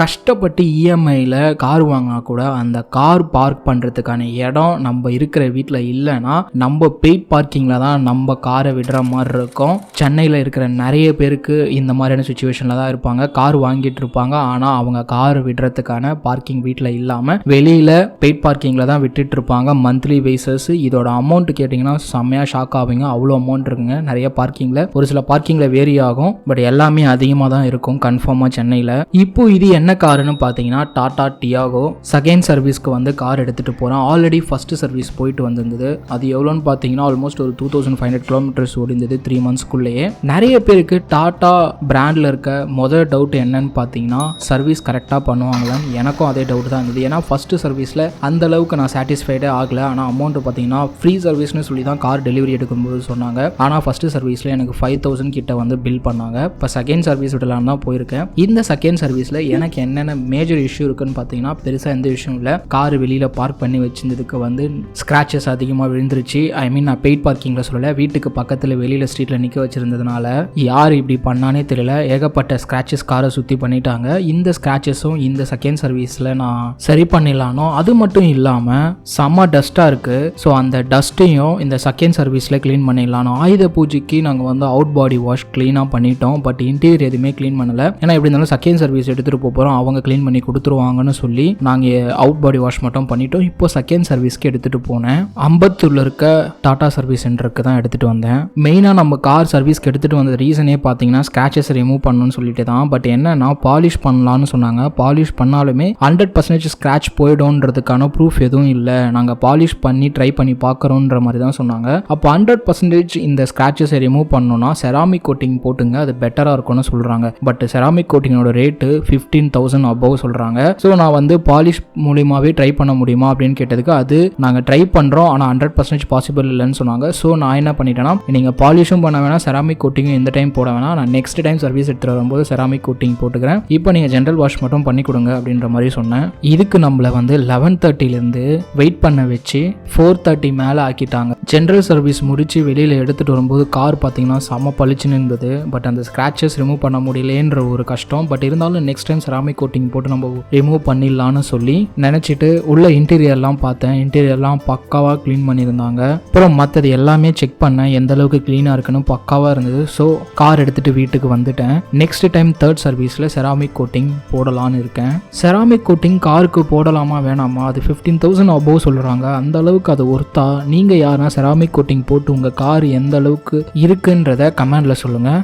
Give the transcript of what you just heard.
கஷ்டப்பட்டு இஎம்ஐயில் கார் வாங்கினா கூட அந்த கார் பார்க் பண்ணுறதுக்கான இடம் நம்ம இருக்கிற வீட்டில் இல்லைன்னா நம்ம பெய்ட் பார்க்கிங்கில் தான் நம்ம காரை விடுற மாதிரி இருக்கும். சென்னையில் இருக்கிற நிறைய பேருக்கு இந்த மாதிரியான சுச்சுவேஷனில் தான் இருப்பாங்க. கார் வாங்கிட்டு இருப்பாங்க, ஆனால் அவங்க கார் விடுறதுக்கான பார்க்கிங் வீட்டில் இல்லாமல் வெளியில் பெய்ட் பார்க்கிங்கில் தான் விட்டுட்டு இருப்பாங்க. Monthly bases. இதோட அமௌண்ட் கேட்டிங்கன்னா செம்மையாக ஷாக் ஆவீங்க. அவ்வளோ அமௌண்ட் இருக்குங்க நிறைய பார்க்கிங்கில். ஒரு சில பார்க்கிங்கில் வேரி ஆகும், பட் எல்லாமே அதிகமாக தான் இருக்கும் கன்ஃபார்மாக சென்னையில். இப்போ இது என்ன காருன்னு பார்த்தீங்கன்னா டாடா டியாகோ. செகண்ட் சர்வீஸ்க்கு வந்து கார் எடுத்துகிட்டு போகிறேன். ஆல்ரெடி ஃபர்ஸ்ட் சர்வீஸ் போயிட்டு வந்திருந்தது. அது எவ்வளோன்னு பார்த்தீங்கன்னா ஆல்மோஸ்ட் ஒரு 2500 கிலோமீட்டர்ஸ் ஓடிந்தது 3 monthsக்குள்ளேயே. நிறைய பேருக்கு டாடா பிராண்டில் இருக்க முதல் டவுட் என்னன்னு பார்த்தீங்கன்னா சர்வீஸ் கரெக்டாக பண்ணுவாங்களான்னு. எனக்கும் அதே டவுட் தான் இருந்தது. ஏன்னா ஃபர்ஸ்ட் சர்வீஸில் அந்த அளவுக்கு நான் சாட்டிஸ்ஃபைடே ஆகலை. ஆனால் அமௌண்ட் பார்த்தீங்கன்னா ஃப்ரீ சர்வீஸ்னு சொல்லி தான் கார் டெலிவரி எடுக்கும்போது சொன்னாங்க. ஆனால் ஃபர்ஸ்ட் சர்வீஸில் எனக்கு 5000 கிட்ட வந்து பில் பண்ணாங்க. இப்போ செகண்ட் சர்வீஸ் விடலான்னு தான் போயிருக்கேன். இந்த செகண்ட் சர்வீஸில் எனக்கு என்னென்ன மேஜர் இஷ்யூ இருக்குன்னு பார்த்தீங்கன்னா பெருசாக எந்த விஷயம் இல்லை. கார் வெளியில் பார்க் பண்ணி வச்சிருந்ததுக்கு வந்து ஸ்க்ராச்சஸ் அதிகமாக விழுந்துருச்சு. ஐ மீன் நான் பெய்ட் பார்க்கிங்கில் சொல்லலை, வீட்டுக்கு பக்கத்தில் வெளியில் ஸ்ட்ரீட்டில் நிற்க வச்சிருந்ததுனால யார் இப்படி பண்ணானே தெரியல. ஏகப்பட்ட ஸ்க்ராச்சஸ் காரை சுற்றி பண்ணிட்டாங்க. இந்த ஸ்க்ராச்சஸும் இந்த செகண்ட் சர்வீஸில் நான் சரி பண்ணிடலானோ. அது மட்டும் இல்லாமல் செம்ம டஸ்ட்டாக இருக்குது. ஸோ அந்த டஸ்ட்டையும் இந்த செகண்ட் சர்வீஸில் க்ளீன் பண்ணிடலானோ. ஆயுத பூஜைக்கு நாங்கள் வந்து அவுட் பாடி வாஷ் க்ளீனாக பண்ணிட்டோம், பட் இன்டீரியர் எதுவுமே க்ளீன் பண்ணலை. ஏன்னா எப்படி இருந்தாலும் செகண்ட் சர்வீஸ் எடுத்துகிட்டு போகிறோம், அவங்க க்ளீன் பண்ணி கொடுத்துருவாங்கன்னு சொல்லி நாங்கள் அவுட் பாடி வாஷ் மட்டும் பண்ணிட்டோம். இப்போ செகண்ட் சர்வீஸ்க்கு எடுத்துகிட்டு போனேன். அம்பத்தூரில் இருக்க டாடா சர்வீஸ் சென்டருக்கு தான் எடுத்துகிட்டு வந்தேன். மெயினாக நம்ம கார் சர்வீஸ்க்கு எடுத்துகிட்டு வந்த ரீசனே பார்த்தீங்கன்னா ஸ்க்ராச்சஸ் ரிமூவ் பண்ணணும்னு சொல்லிட்டு தான். பட் என்னன்னா பாலிஷ் பண்ணலான்னு சொன்னாங்க. பாலிஷ் பண்ணாலுமே 100% ஸ்க்ராட்ச் போய்டும்ன்றதுக்கான ப்ரூஃப் எதுவும் இல்லை. நாங்கள் பாலிஷ் பண்ணி ட்ரை பண்ணி பார்க்குறோன்ற மாதிரி தான் சொன்னாங்க. அப்போ 100% இந்த ஸ்க்ராச்சஸை ரிமூவ் பண்ணணும்னா செராமிக் கோட்டிங் போட்டுங்க, அது பெட்டராக இருக்கும்னு சொல்கிறாங்க. பட் செராமிக் கோட்டிங்கோட ரேட்டு 15,000 above சொல்கிறாங்க. ஸோ நான் வந்து பாலிஷ் மூலியமாகவே ட்ரை பண்ண முடியுமா அப்படின்னு கேட்டதுக்கு அது நாங்கள் ட்ரை பண்ணுறோம், ஆனால் 100% பாசிபிள் இல்லைன்னு சொன்னாங்க. ஸோ நான் என்ன பண்ணிட்டேன்னா நீங்கள் பாலிஷும் பண்ண வேணாம், செராமிக் கோட்டிங்கும் இந்த டைம் போட வேணாம், நான் நெக்ஸ்ட் டைம் சர்வீஸ் எடுத்துகிட்டு வரும்போது செராமிக் கோட்டிங் போட்டுக்கிறேன், இப்போ நீங்கள் ஜென்ரல் வாஷ் மட்டும் பண்ணி கொடுங்க அப்படின்ற மாதிரி சொன்னேன். இதுக்கு நம்மளை வந்து 11:30லேருந்து வெயிட் பண்ண வச்சு 4:30 மேலே ஆக்கிட்டாங்க. ஜென்ரல் சர்வீஸ் முடிச்சு வெளியில் எடுத்துகிட்டு வரும்போது கார் பார்த்தீங்கன்னா செம பளிச்சுன்னு இருந்தது. பட் அந்த ஸ்க்ராச்சஸ் ரிமூவ் பண்ண முடியலேன்ற ஒரு கஷ்டம். பட் இருந்தாலும் நெக்ஸ்ட் டைம் செராமிக் கோட்டிங் போட்டு நம்ம ரிமூவ் பண்ணிடலான்னு சொல்லி நினச்சிட்டு உள்ள இன்டீரியர்லாம் பார்த்தேன். இன்டீரியர்லாம் பக்காவாக க்ளீன் பண்ணியிருந்தாங்க. அப்புறம் மற்றது எல்லாமே செக் பண்ணேன், எந்த அளவுக்கு க்ளீனாக இருக்குன்னு பக்காவாக இருந்தது. ஸோ கார் எடுத்துகிட்டு வீட்டுக்கு வந்துட்டேன். நெக்ஸ்ட் டைம் தேர்ட் சர்வீஸில் செராமிக் கோட்டிங் போடலான்னு இருக்கேன். செராமிக் கோட்டிங் காருக்கு போடலாமா வேணாமா? அது 15,000 above சொல்கிறாங்க. அந்த அளவுக்கு அது ஒர்த்தா? நீங்கள் யாருன்னா செராமிக் கோட்டிங் போட்டு உங்கள் கார் எந்த அளவுக்கு இருக்குன்றத கமெண்டில் சொல்லுங்கள்.